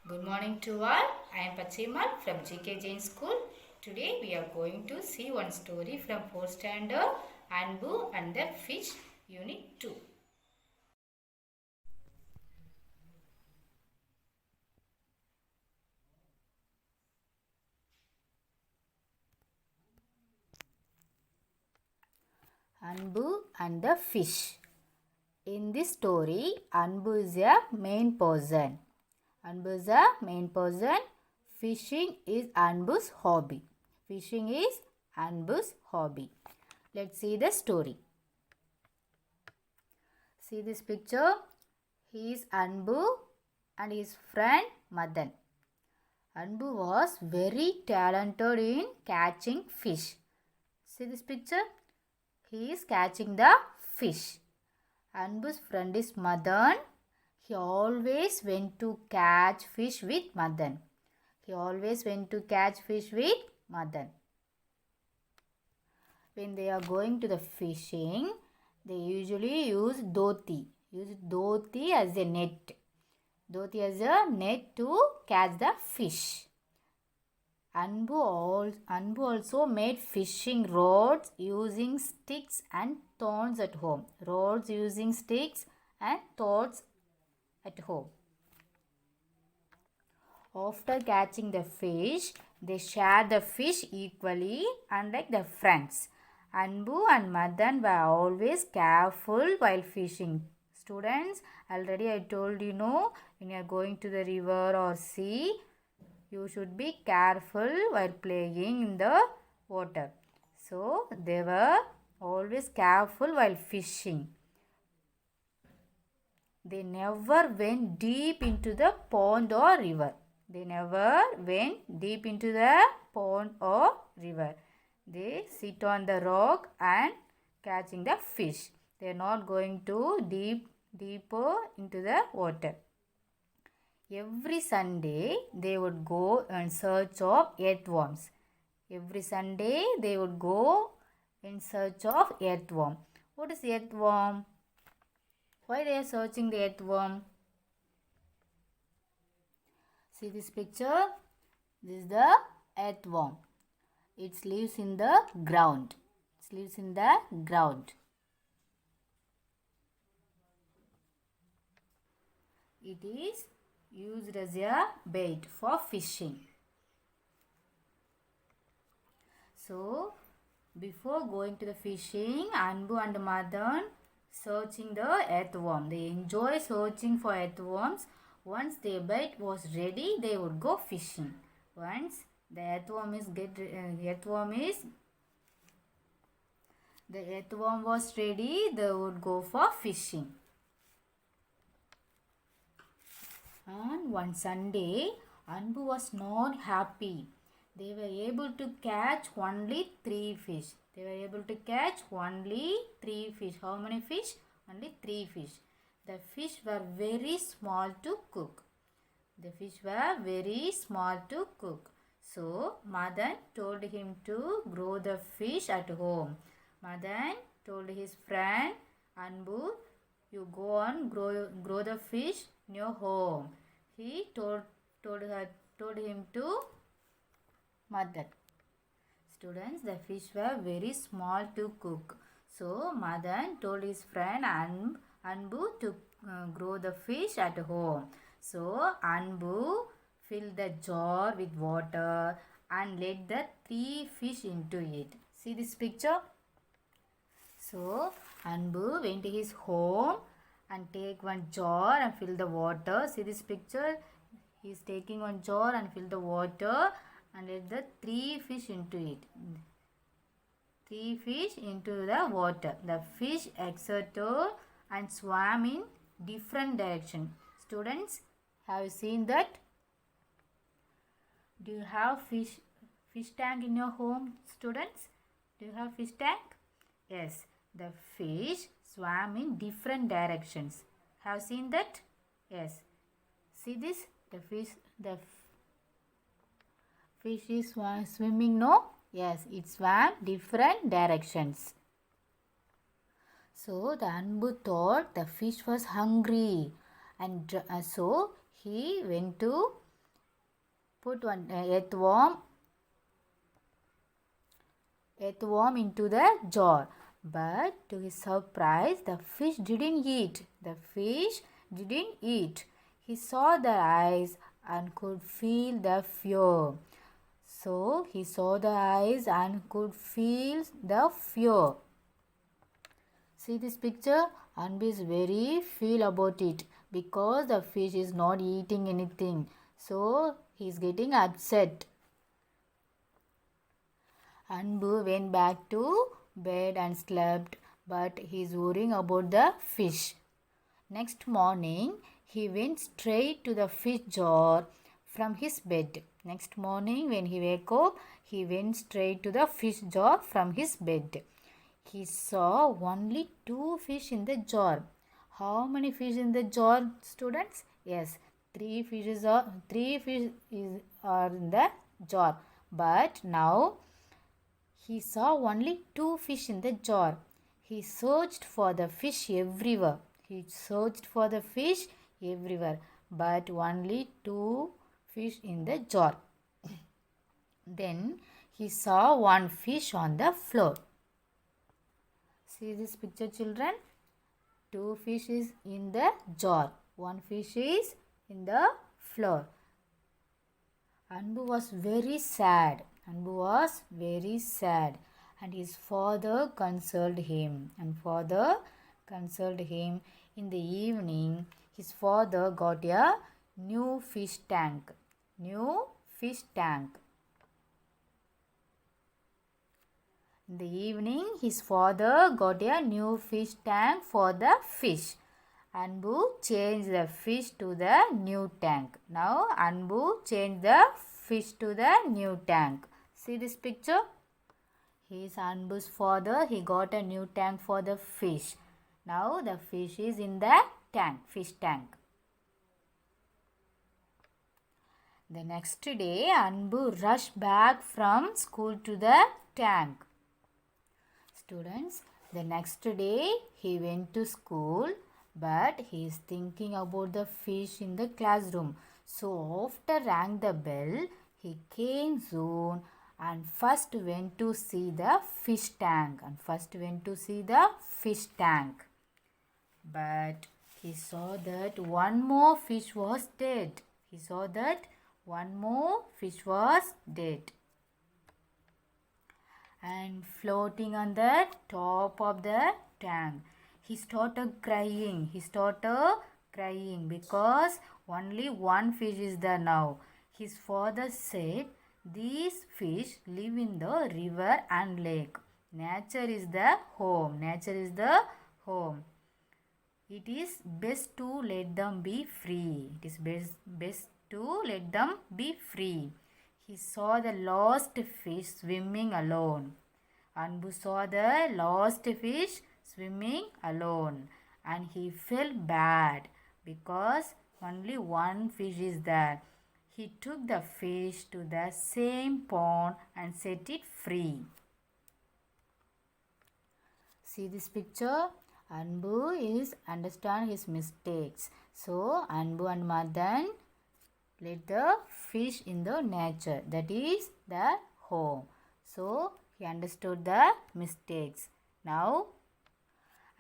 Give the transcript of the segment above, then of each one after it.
Good morning to all. I am Pachimal from GK Jain School. Today we are going to see one story from 4th standard Anbu and the Fish Unit 2. Anbu and the Fish. In this story, Anbu is a main person. Anbu is a main person. Fishing is Anbu's hobby. Fishing is Anbu's hobby. Let's see the story. See this picture? He is Anbu and his friend Madan. Anbu was very talented in catching fish. See this picture? He is catching the fish. Anbu's friend is Madan. He always went to catch fish with Madan. He always went to catch fish with Madan. When they are going to the fishing, they usually use dhoti. Use dhoti as a net. Dhoti as a net to catch the fish. Anbu also made fishing rods using sticks and thorns at home. Rods using sticks and thorns at home. After catching the fish, they share the fish equally, unlike the friends. Anbu and Madan were always careful while fishing. Students, already I told you know, when you are going to the river or sea, you should be careful while playing in the water. So, they were always careful while fishing. They never went deep into the pond or river. They never went deep into the pond or river. They sit on the rock and catching the fish. They are not going to deeper into the water. Every Sunday they would go in search of earthworms. Every Sunday they would go in search of earthworm. What is earthworm? Why they are searching the earthworm? See this picture? This is the earthworm. It lives in the ground. It lives in the ground. It is used as a bait for fishing. So, before going to the fishing, Anbu and Madan searching the earthworm. They enjoy searching for earthworms. Once their bait was ready, they would go fishing. Once the earthworm was ready, they would go for fishing. On one Sunday, Anbu was not happy. They were able to catch only 3 fish. They were able to catch only 3 fish. How many fish? Only 3 fish. The fish were very small to cook. The fish were very small to cook. So, Madan told him to grow the fish at home. Madan told his friend Anbu, you go on grow the fish in your home. He told him to Madan. Students, the fish were very small to cook. So, Madan told his friend Anbu to grow the fish at home. So, Anbu filled the jar with water and let the 3 fish into it. See this picture? So, Anbu went to his home and take one jar and fill the water. See this picture? He is taking one jar and fill the water and let the 3 fish into it. 3 fish into the water. The fish exited and swam in different direction. Students, have you seen that? Do you have fish tank in your home, students? Do you have fish tank? Yes, the fish swam in different directions. Have you seen that? Yes. See this? The fish is swimming, no? Yes, it swam different directions. So the Anbu thought the fish was hungry and so he went to put one earthworm into the jar. But to his surprise, the fish didn't eat. The fish didn't eat. He saw the eyes and could feel the fear. So he saw the eyes and could feel the fear. See this picture? Anbu is very feel about it because the fish is not eating anything. So he is getting upset. Anbu went back to bed and slept, but he is worrying about the fish. Next morning, he went straight to the fish jar from his bed. Next morning, when he woke up, he went straight to the fish jar from his bed. He saw only 2 fish in the jar. How many fish in the jar, students? Yes, 3 fishes are in the jar. But now he saw only 2 fish in the jar. He searched for the fish everywhere. But only 2 fish in the jar. Then he saw 1 fish on the floor. See this picture, children? 2 fish is in the jar. 1 fish is in the floor. Anbu was very sad. And his father consoled him. In the evening, his father got a new fish tank. In the evening, his father got a new fish tank for the fish. Anbu changed the fish to the new tank. Now, Anbu changed the fish to the new tank. See this picture? He is Anbu's father. He got a new tank for the fish. Now, the fish is in the fish tank. The next day, Anbu rushed back from school to the tank. Students, the next day he went to school, but he is thinking about the fish in the classroom. So after rang the bell, he came soon and first went to see the fish tank. But he saw that one more fish was dead. And floating on the top of the tank. He started crying because only 1 fish is there now. His father said, "These fish live in the river and lake. Nature is the home. It is best to let them be free. He saw the lost fish swimming alone. Anbu saw the lost fish swimming alone, and he felt bad because only 1 fish is there. He took the fish to the same pond and set it free. See this picture? Anbu is understand his mistakes. So Anbu and Madan let the fish in the nature, that is the home. So he understood the mistakes. Now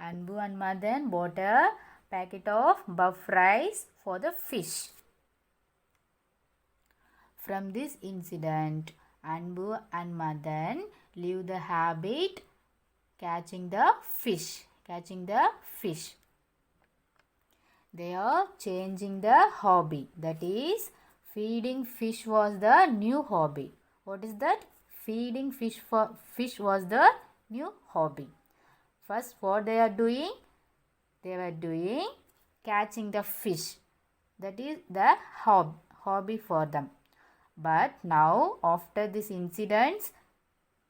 Anbu and Madan bought a packet of buff rice for the fish. From this incident, Anbu and Madan leave the habit catching the fish. They are changing the hobby. That is, feeding fish was the new hobby. What is that? Feeding fish was the new hobby. First, what they are doing? They were doing catching the fish. That is the hobby for them. But now, after this incident,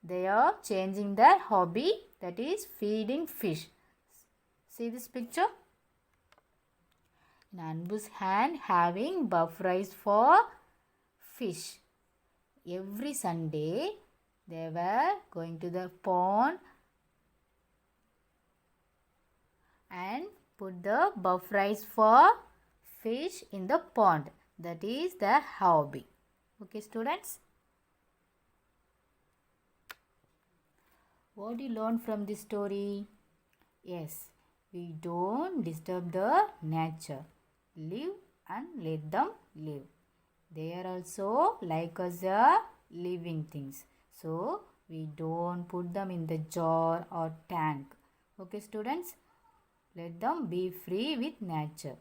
they are changing their hobby. That is feeding fish. See this picture? In Anbu's hand having buff rice for fish. Every Sunday they were going to the pond and put the buff rice for fish in the pond. That is their hobby. Okay, students? What do you learn from this story? Yes, we don't disturb the nature. Live and let them live. They are also like us living things. So, we don't put them in the jar or tank. Okay, students? Let them be free with nature.